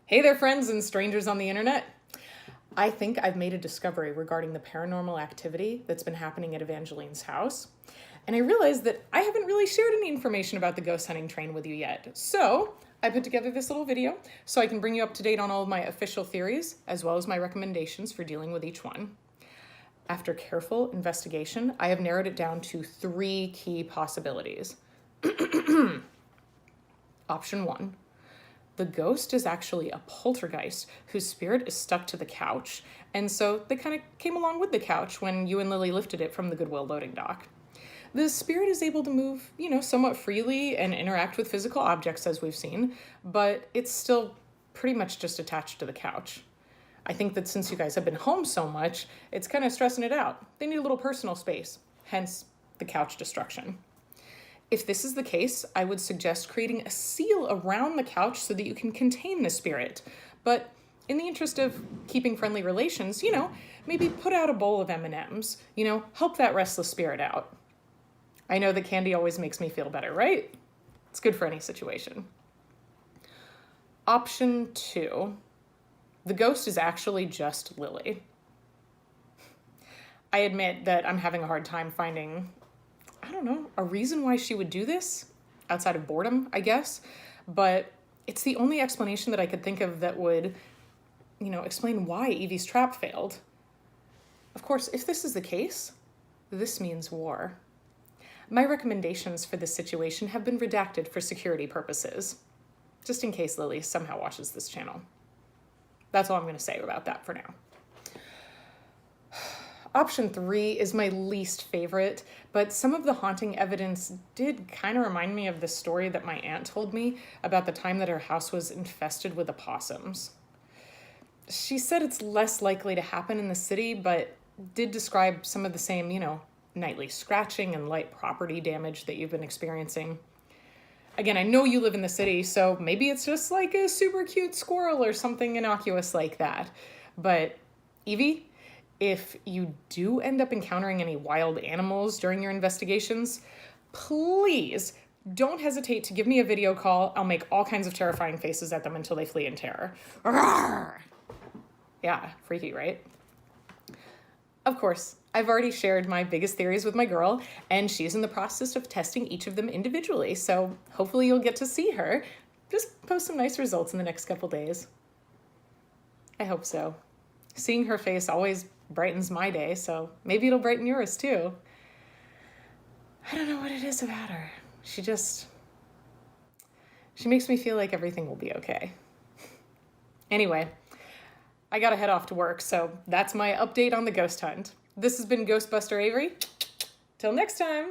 Hey there, friends and strangers on the internet. I think I've made a discovery regarding the paranormal activity that's been happening at Evangeline's house. And I realized that I haven't really shared any information about the ghost hunting train with you yet. So I put together this little video so I can bring you up to date on all of my official theories, as well as my recommendations for dealing with each one. After careful investigation, I have narrowed it down to 3 key possibilities. Option 1. The ghost is actually a poltergeist whose spirit is stuck to the couch, and so they kind of came along with the couch when you and Lily lifted it from the Goodwill loading dock. The spirit is able to move, somewhat freely and interact with physical objects as we've seen, but it's still pretty much just attached to the couch. I think that since you guys have been home so much, it's kind of stressing it out. They need a little personal space, hence the couch destruction. If this is the case, I would suggest creating a seal around the couch so that you can contain the spirit. But in the interest of keeping friendly relations, maybe put out a bowl of M&Ms, help that restless spirit out. I know that candy always makes me feel better, right? It's good for any situation. Option 2, the ghost is actually just Lily. I admit that I'm having a hard time finding a reason why she would do this, outside of boredom, I guess, but it's the only explanation that I could think of that would, explain why Evie's trap failed. Of course, if this is the case, this means war. My recommendations for this situation have been redacted for security purposes, just in case Lily somehow watches this channel. That's all I'm going to say about that for now. Option 3 is my least favorite, but some of the haunting evidence did kind of remind me of the story that my aunt told me about the time that her house was infested with opossums. She said it's less likely to happen in the city, but did describe some of the same, nightly scratching and light property damage that you've been experiencing. Again, I know you live in the city, so maybe it's just like a super cute squirrel or something innocuous like that. But Evie, if you do end up encountering any wild animals during your investigations, please don't hesitate to give me a video call. I'll make all kinds of terrifying faces at them until they flee in terror. Rawr! Yeah, freaky, right? Of course, I've already shared my biggest theories with my girl, and she's in the process of testing each of them individually, so hopefully you'll get to see her. Just post some nice results in the next couple days. I hope so. Seeing her face always brightens my day, so maybe it'll brighten yours too. I don't know what it is about her. She makes me feel like everything will be okay. Anyway, I gotta head off to work, so that's my update on the ghost hunt. This has been Ghostbuster Avery. Till next time.